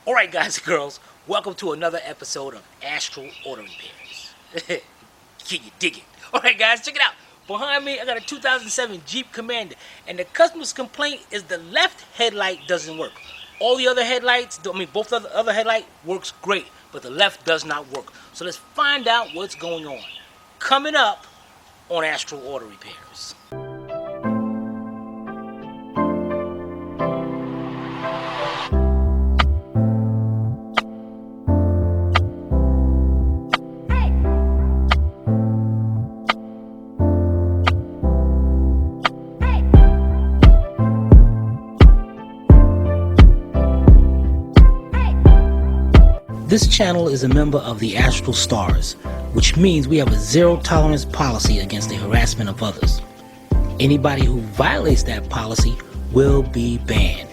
Alright guys and girls, welcome to another episode of Astral Auto Repairs. Can you dig it? Alright guys, check it out. Behind me I got a 2007 Jeep Commander, and the customer's complaint is the left headlight doesn't work. All the other headlights, both of the other headlight works great, but the left does not work. So let's find out what's going on. Coming up on Astral Auto Repairs. This channel is a member of the Astral Stars, which means we have a zero-tolerance policy against the harassment of others. Anybody who violates that policy will be banned.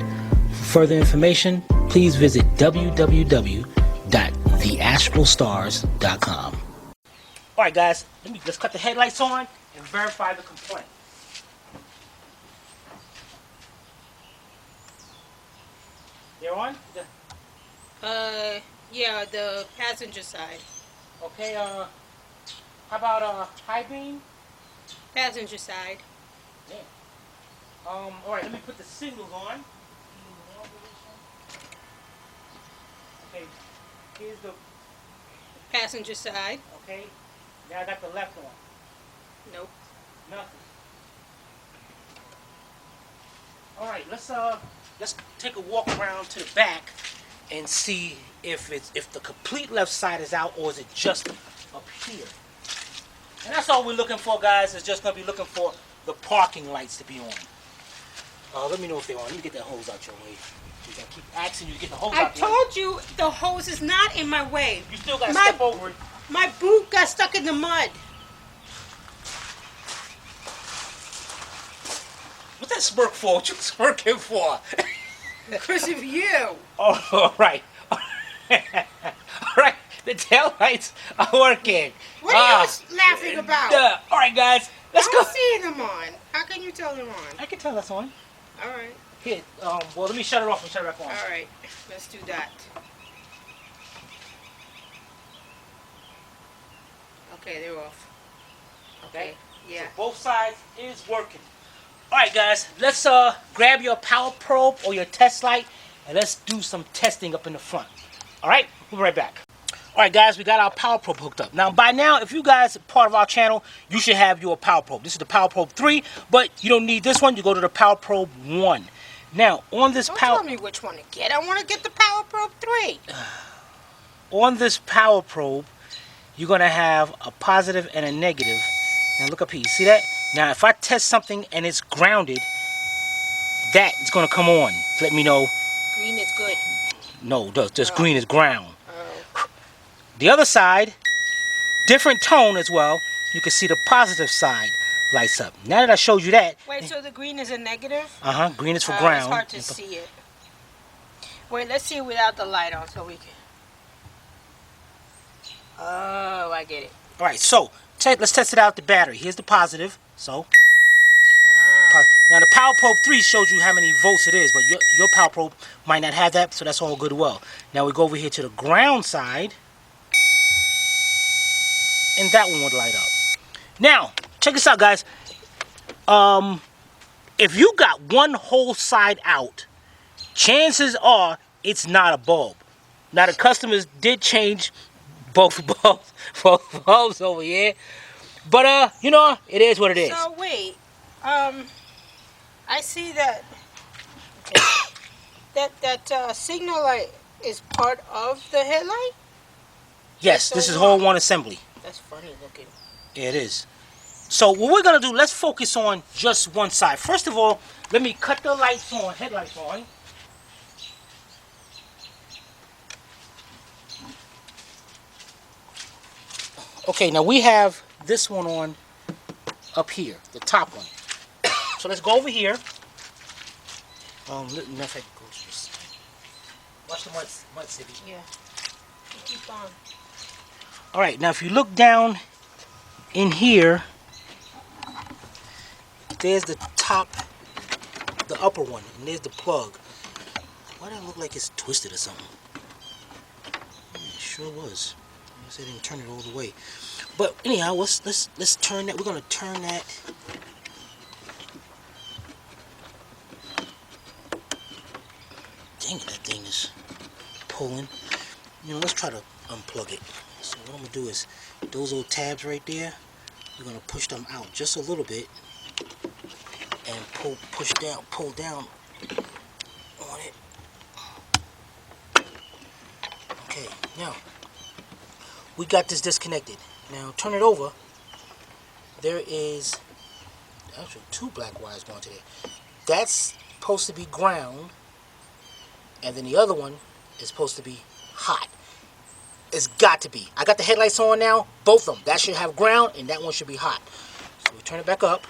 For further information, please visit www.theastralstars.com. Alright guys, let's cut the headlights on and verify the complaint. They're on? Yeah, the passenger side. Okay, how about high beam? Passenger side. Yeah. Alright, let me put the signals on. Okay, here's the Passenger side. okay. Now I got the left one. Nope. Nothing. Alright, let's take a walk around to the back and see if the complete left side is out, or is it just up here. And that's all we're looking for, guys. Is just gonna be looking for the parking lights to be on. Let me know if they're on. Let me get that hose out your way. You gotta keep asking you to get the hose I out. told you the hose is not in my way. You still gotta step over it. My boot got stuck in the mud. What's that smirk for? What you smirking for? Because of you. Oh, all right. All right. The tail lights are working. What are you laughing about? All right, guys. Let's go. I'm seeing them on. How can you tell them on? I can tell that's on. All right. Here. Well, let me shut it off and shut it back on. All right. Let's do that. Okay, they're off. Okay. Yeah. So both sides is working. All right, guys. Let's grab your power probe or your test light, and let's do some testing up in the front. All right. We'll be right back. All right, guys. We got our power probe hooked up. Now, by now, if you guys are part of our channel, you should have your power probe. This is the power probe 3, but you don't need this one. You go to the power probe 1. Now, on this Don't power... tell me which one to get. I want to get the power probe 3. On this power probe, you're going to have a positive and a negative. Now, look up here. You see that? Now, if I test something and it's grounded, that is going to come on to let me know. Green is good. No, just green is ground. Oh. The other side, different tone as well. You can see the positive side lights up. Now that I showed you that. Wait, so the green is a negative? Green is for ground. It's hard to see it. Wait, let's see it without the light on so we can... Oh, I get it. All right, so let's test it out with the battery. Here's the positive. So now the power probe 3 shows you how many volts it is, but your power probe might not have that, so that's all good and well. Now we go over here to the ground side, and that one would light up. Now check this out, guys. If you got one whole side out, chances are it's not a bulb. Now the customers did change both bulbs over here, but you know, it is what it is. So wait, I see that that signal light is part of the headlight. Yes, this is whole one assembly. That's funny looking. It is. So what we're gonna do? Let's focus on just one side. First of all, let me cut the lights on, headlights on. Okay, now we have this one on up here, the top one. So let's go over here. Watch the mud city. Yeah. Keep on. All right, now if you look down in here, there's the top, the upper one, and there's the plug. Why does it look like it's twisted or something? sure was. I guess I didn't turn it all the way. But anyhow, let's turn that. We're gonna turn that. Dang it, that thing is pulling. You know, let's try to unplug it. So what I'm gonna do is those little tabs right there, we're gonna push them out just a little bit and pull down on it. Okay, now we got this disconnected. Now turn it over. There is actually 2 black wires going to there. That's supposed to be ground, and then the other one is supposed to be hot. It's got to be. I got the headlights on now, both of them. That should have ground, and that one should be hot. So we turn it back up.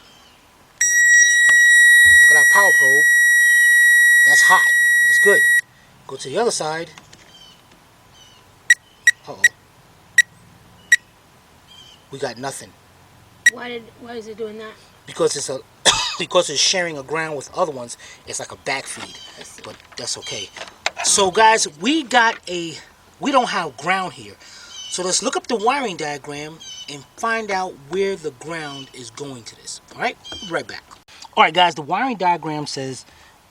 Look at our power probe. That's hot. That's good. Go to the other side. Uh-oh. We got nothing. Why is it doing that? Because it's a because it's sharing a ground with other ones. It's like a backfeed, but that's okay. So guys, we don't have ground here. So let's look up the wiring diagram and find out where the ground is going to this. All right, we'll be right back. All right, guys, the wiring diagram says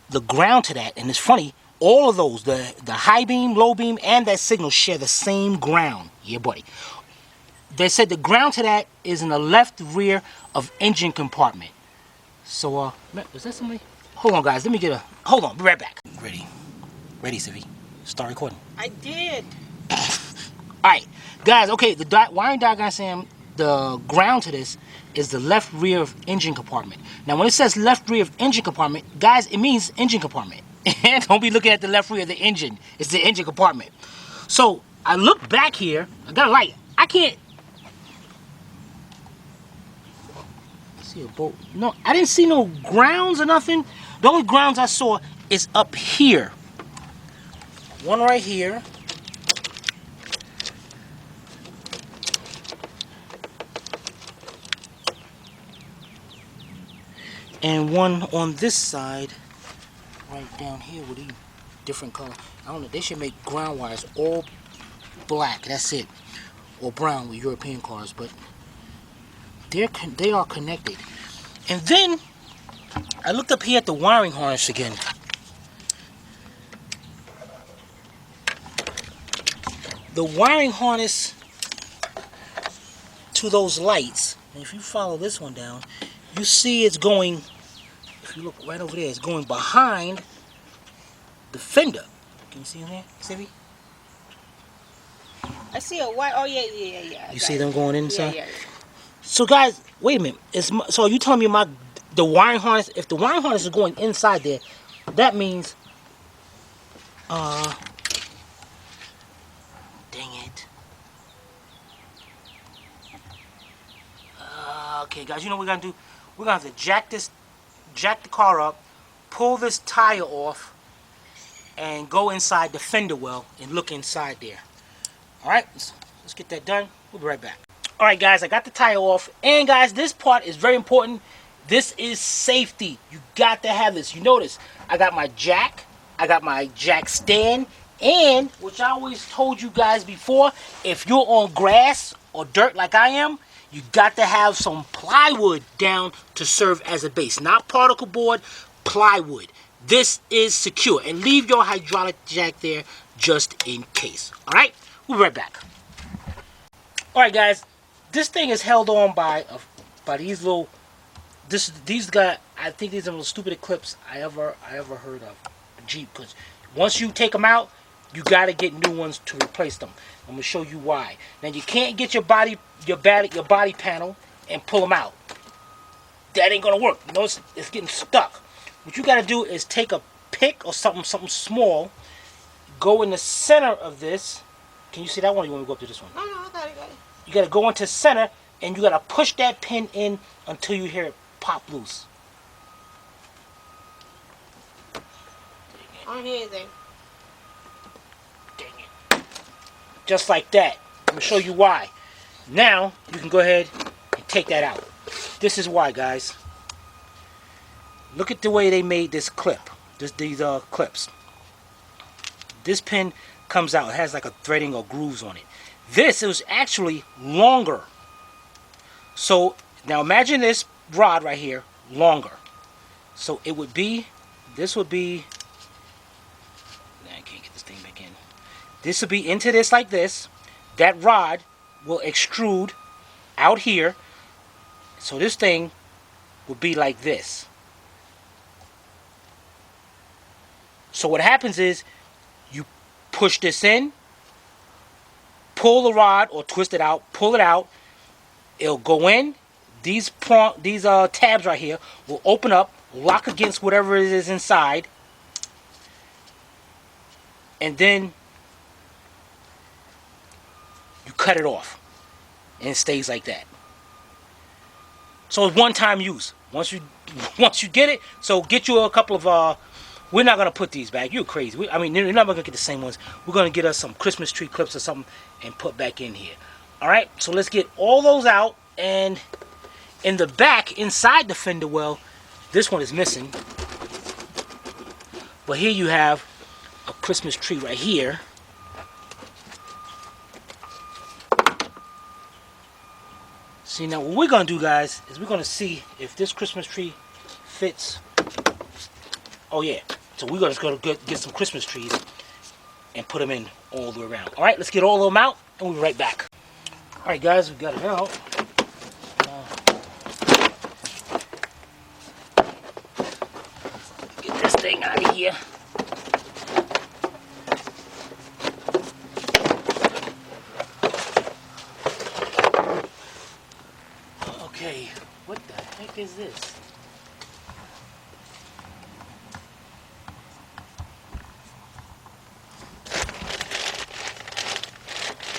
the ground to that, and it's funny. All of those, the high beam, low beam, and that signal share the same ground. Yeah, buddy. They said the ground to that is in the left rear of engine compartment. So, is that somebody? Hold on, guys. Let me get a... Hold on. Be right back. Ready. Ready, Sivi. Start recording. I did. Alright. Guys, okay. The wiring diagram saying the ground to this is the left rear of engine compartment. Now, when it says left rear of engine compartment, guys, it means engine compartment. Don't be looking at the left rear of the engine. It's the engine compartment. So, I look back here. I got a light. I can't... See a bolt. No, I didn't see no grounds or nothing. The only grounds I saw is up here. One right here. And one on this side, right down here with these different color. I don't know, they should make ground wires all black, that's it. Or brown with European cars, but they are connected. And then I looked up here at the wiring harness again. The wiring harness to those lights, and if you follow this one down, you see it's going, if you look right over there, it's going behind the fender. Can you see him there, Sivi? I see a white. Oh yeah. You see them going inside? Yeah. So guys, wait a minute. So are you telling me the wiring harness? If the wiring harness is going inside there, that means, dang it. Okay, guys, you know what we're gonna do? We're gonna have to jack the car up, pull this tire off, and go inside the fender well and look inside there. All right, let's get that done. We'll be right back. All right, guys, I got the tire off. And, guys, this part is very important. This is safety. You got to have this. You notice, I got my jack. I got my jack stand. And, which I always told you guys before, if you're on grass or dirt like I am, you got to have some plywood down to serve as a base. Not particle board, plywood. This is secure. And leave your hydraulic jack there just in case. All right? We'll be right back. All right, guys. This thing is held on by these little. These guys. I think these are the most stupid clips I ever heard of. Jeep, because once you take them out, you got to get new ones to replace them. I'm gonna show you why. Now you can't get your body panel and pull them out. That ain't gonna work. You know it's getting stuck. What you got to do is take a pick or something small. Go in the center of this. Can you see that one? Or you want to go up to this one? No, I got it. You got to go into center, and you got to push that pin in until you hear it pop loose. I don't hear anything. Dang it. Just like that. I'm going to show you why. Now, you can go ahead and take that out. This is why, guys. Look at the way they made this clip. These clips. This pin comes out. It has like a threading or grooves on it. This is actually longer. So now imagine this rod right here, longer. So it would be, this would be, I can't get this thing back in. This would be into this like this. That rod will extrude out here. So this thing would be like this. So what happens is you push this in, pull the rod or twist it out, pull it out. It'll go in. These tabs right here will open up, lock against whatever it is inside, and then you cut it off, and it stays like that. So it's one-time use. Once you get it, so get you a couple of. We're not gonna put these back. You're crazy. I mean, you're not gonna get the same ones. We're gonna get us some Christmas tree clips or something and put back in here. All right. So let's get all those out. And in the back, inside the fender well, this one is missing. But here you have a Christmas tree right here. See, now what we're going to do, guys, is we're going to see if this Christmas tree fits. Oh, yeah. So we're just going to get some Christmas trees and put them in all the way around. All right, let's get all of them out, and we'll be right back. All right, guys, we got it out. Get this thing out of here. Okay, what the heck is this?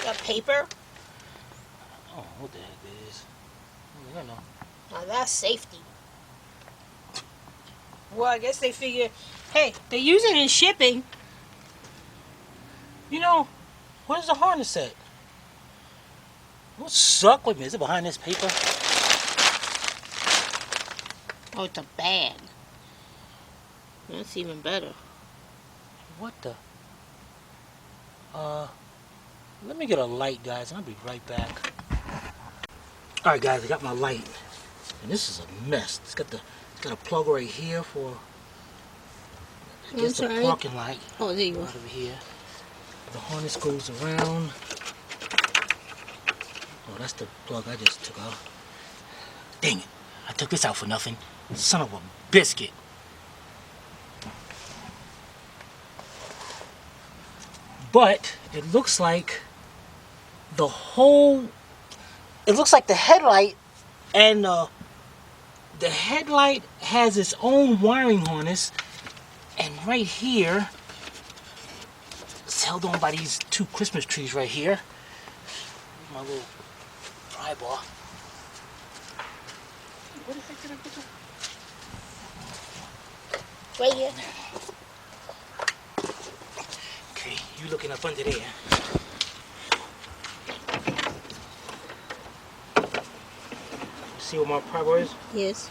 Got paper? Oh, what the heck it is? I don't know. Now that's safety. Well, I guess they figure, hey, they're using it in shipping. You know, where's the harness at? What suck with me? Is it behind this paper? Oh, it's a bag. That's even better. What the? Let me get a light, guys, and I'll be right back. All right, guys, I got my light, and this is a mess. It's got a plug right here for, I guess, the parking light. Oh, there you go. Right over here. The harness goes around. Oh, that's the plug I just took out. Dang it! I took this out for nothing. Son of a biscuit. But it looks like the whole, it looks like the headlight and the headlight has its own wiring harness, and right here it's held on by these two Christmas trees right here. My little pry bar. What the heck did I put? Right here. Okay, you looking up under there. See what my pry bar is? Yes.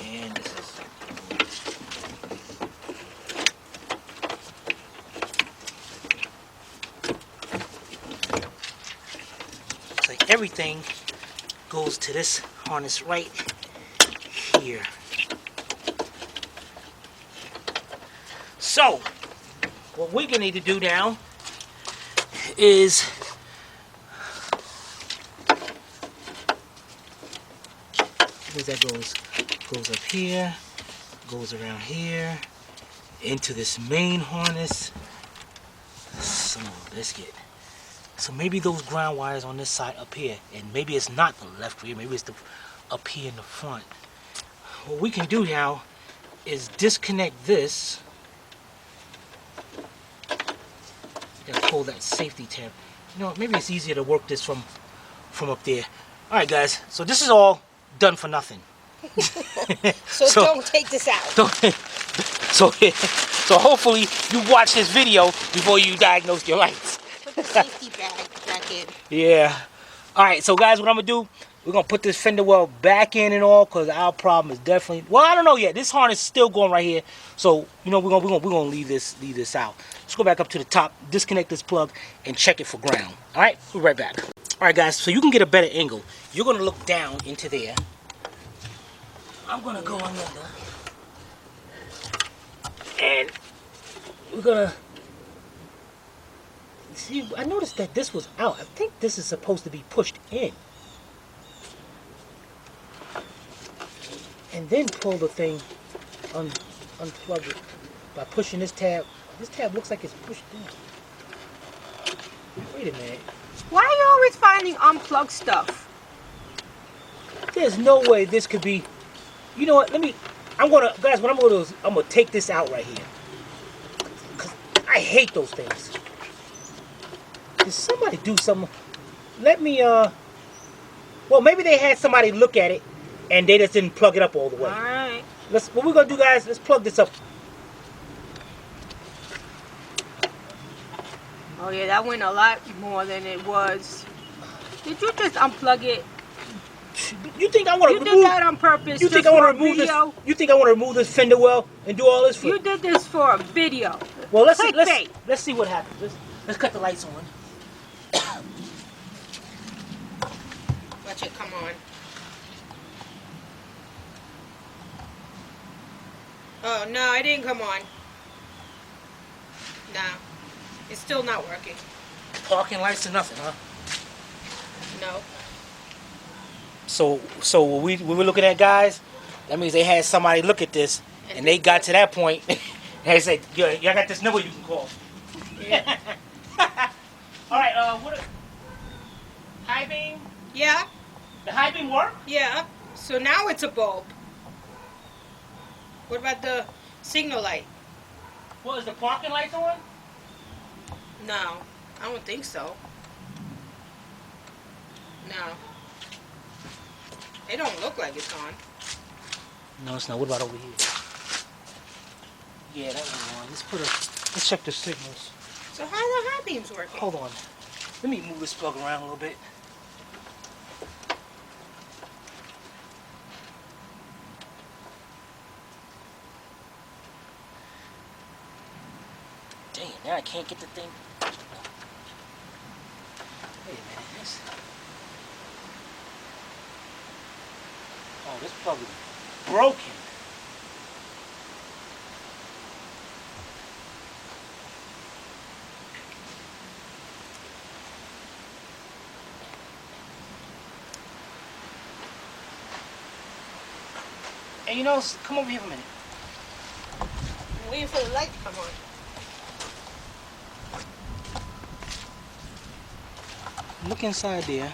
And this is. It's like everything goes to this harness right here. So, what we're gonna need to do now is where that goes up here, goes around here, into this main harness. Son of a biscuit. So maybe those ground wires on this side up here, and maybe it's not the left rear, maybe it's the up here in the front. What we can do now is disconnect this. Gotta pull that safety tab. You know, maybe it's easier to work this from up there. All right, guys. So this is all done for nothing. So don't take this out. So hopefully you watch this video before you diagnose your lights. Put the safety bag back in. Yeah. All right. So guys, what I'm gonna do? We're gonna put this fender well back in and all, cause our problem is definitely. Well, I don't know yet. This harness is still going right here, so you know we're gonna leave this out. Let's go back up to the top, disconnect this plug, and check it for ground. All right, we'll be right back. All right, guys. So you can get a better angle. You're gonna look down into there. I'm gonna go on under, and we're gonna see. I noticed that this was out. I think this is supposed to be pushed in. And then pull the thing, unplug it by pushing this tab. This tab looks like it's pushed in. Wait a minute. Why are you always finding unplugged stuff? There's no way this could be. You know what? Guys, what I'm gonna do is I'm gonna take this out right here. Cause I hate those things. Did somebody do something? Let me, well, maybe they had somebody look at it and they just didn't plug it up all the way. Alright. What we're gonna do, guys, let's plug this up. Oh yeah, that went a lot more than it was. Did you just unplug it? You think I want to You remove? did that on purpose. You think just I want for to a remove this? video? You think I want to remove this fender well and do all this for? You did this for a video. Well, let's see what happens. Let's cut the lights on. Watch it come on. Oh no, it didn't come on. No, it's still not working. Parking lights or nothing, huh? No. So what we were looking at, guys, that means they had somebody look at this and they got to that point and they said, "Yo, y'all got this number you can call." Yeah. All right. What? High beam? Yeah. The high beam work? Yeah. So now it's a bulb. What about the signal light? Well, is the parking lights on? No, I don't think so. No. They don't look like it's on. No, it's not. What about over here? Yeah, that one's on. Let's check the signals. So how are the high beams working? Hold on. Let me move this plug around a little bit. Dang, now I can't get the thing. Wait a minute. This plug is broken. And you know, come over here for a minute. I'm waiting for the light to come on. Look inside there.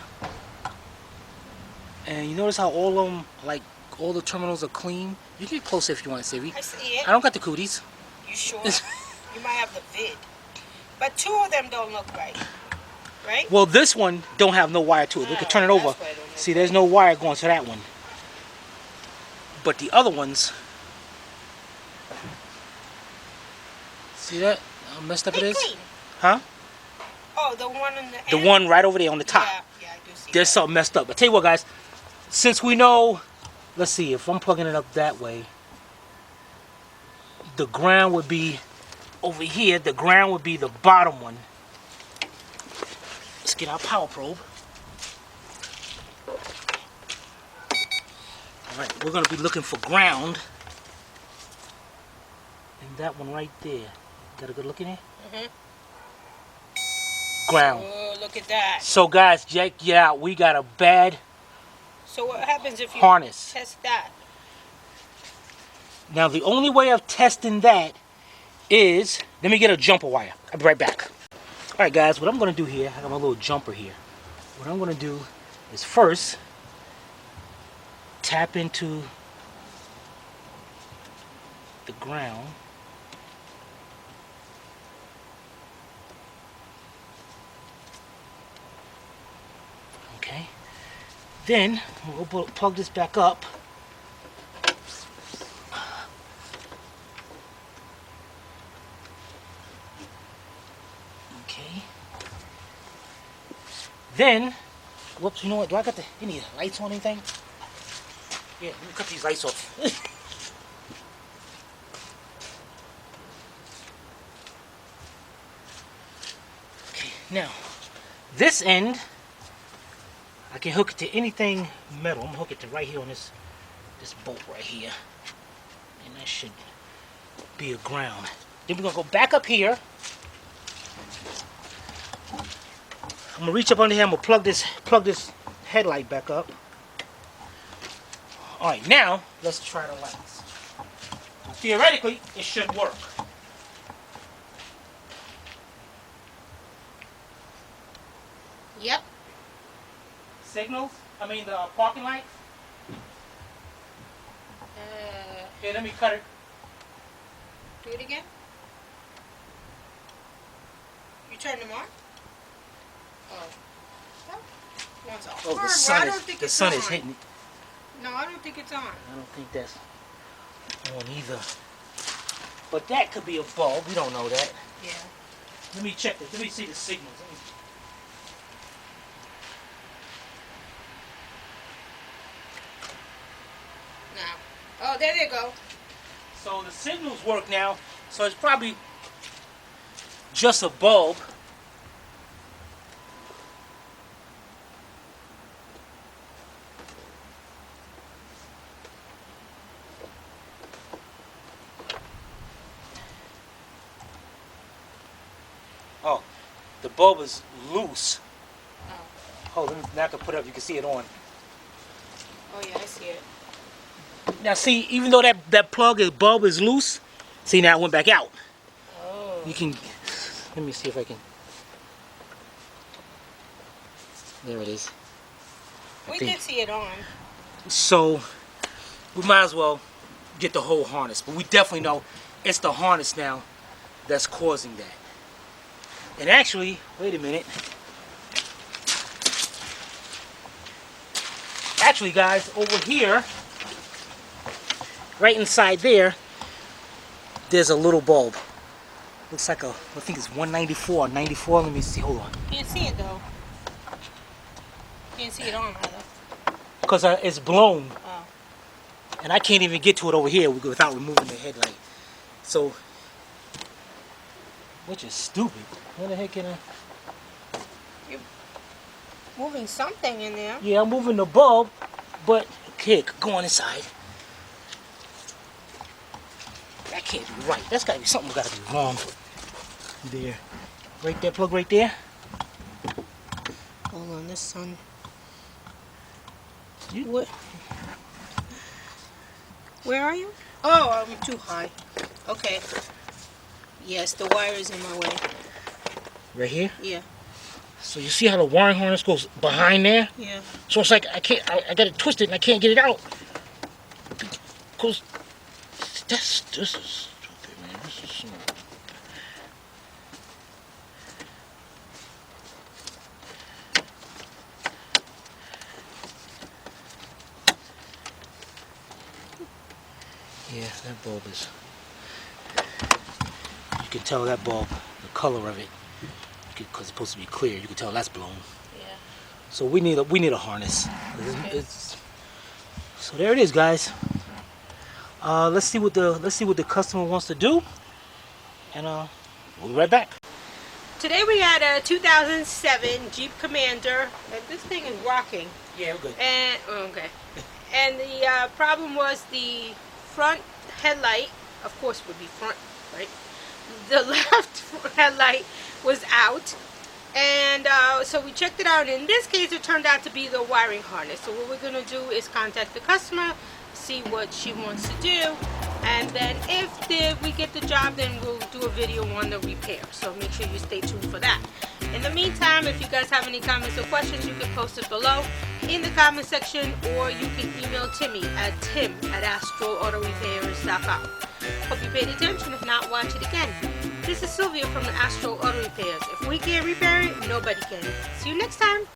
And you notice how all of them, like, all the terminals are clean? You can get closer if you want, Siri. I see it. I don't got the cooties. You sure? You might have the vid. But two of them don't look right. Right? Well, this one don't have no wire to it. We can turn it over. See, there's no wire going to that one. But the other ones, see that? How messed up it is? Clean. Huh? Oh, the one in the end? The one right over there on the top. Yeah, I do see There's that. something messed up. But tell you what, guys, since we know, let's see, if I'm plugging it up that way, the ground would be over here. The ground would be the bottom one. Let's get our power probe. Alright, we're going to be looking for ground. And that one right there. Got a good look in here? Mm-hmm. Ground. Oh, look at that. So guys, check it out. We got a bad So what happens if you harness. test that? Now the only way of testing that is, let me get a jumper wire. I'll be right back. Alright guys, what I'm going to do here, I got my little jumper here. What I'm going to do is first tap into the ground. Okay. Then we'll plug this back up. Okay. Then Whoops, you know what? Do I got any lights on anything? Yeah, let me cut these lights off. Okay, now, this end, I can hook it to anything metal. I'm gonna hook it to right here on this bolt right here. And that should be a ground. Then we're gonna go back up here. I'm gonna reach up under here, I'm gonna plug this headlight back up. Alright, now let's try the lights. Theoretically, it should work. Yep. Signals? I mean the parking lights? Here, let me cut it. Do it again. You turn them on? Oh. One's off. Oh, the sun is hitting it. No, I don't think it's on. I don't think that's on either. But that could be a bulb. We don't know that. Yeah. Let me check this. Let me see the signals. No. Oh, there they go. So the signals work now. So it's probably just a bulb. Oh, the bulb is loose. Oh, now I can put it up. You can see it on. Oh yeah, I see it. Now see, even though that bulb is loose, see now it went back out. Oh. You can, let me see if I can. There it is. We did see it on. So we might as well get the whole harness, but we definitely know it's the harness now that's causing that. And actually, wait a minute. Actually, guys, over here, right inside there, there's a little bulb. Looks like I think it's 194 or 94. Let me see, hold on. Can't see it though. Can't see it on either. Because it's blown. Oh. And I can't even get to it over here without removing the headlight. So, which is stupid. Where the heck can I? You're moving something in there. Yeah, I'm moving the bulb, but here, go on inside. That can't be right. That's gotta be something gotta be wrong. There. Right there, plug right there. Hold on, this sun. What? Where are you? Oh, I'm too high. Okay. Yes, the wire is in my way. Right here? Yeah. So you see how the wiring harness goes behind there? Yeah. So it's like I got it twisted and I can't get it out. Because this is stupid, man. This is small. Yeah, that bulb is. You can tell that bulb, the color of it, because it's supposed to be clear. You can tell that's blown. Yeah. So we need a harness. So there it is, guys. Let's see what the customer wants to do, and we'll be right back. Today we had a 2007 Jeep Commander, and this thing is rocking. Yeah, we're good. And okay. And the problem was the front headlight, of course, would be front, right? The left headlight was out, and so we checked it out. In this case, it turned out to be the wiring harness. So what we're gonna do is contact the customer, see what she wants to do, and then if we get the job, then we'll do a video on the repair. So make sure you stay tuned for that. In the meantime, if you guys have any comments or questions, you can post it below in the comment section, or you can email Timmy at tim@AstralAutoRepairs.com. Hope you paid attention. If not, watch it again. This is Sylvia from the Astral Auto Repairs. If we can't repair it, nobody can. See you next time.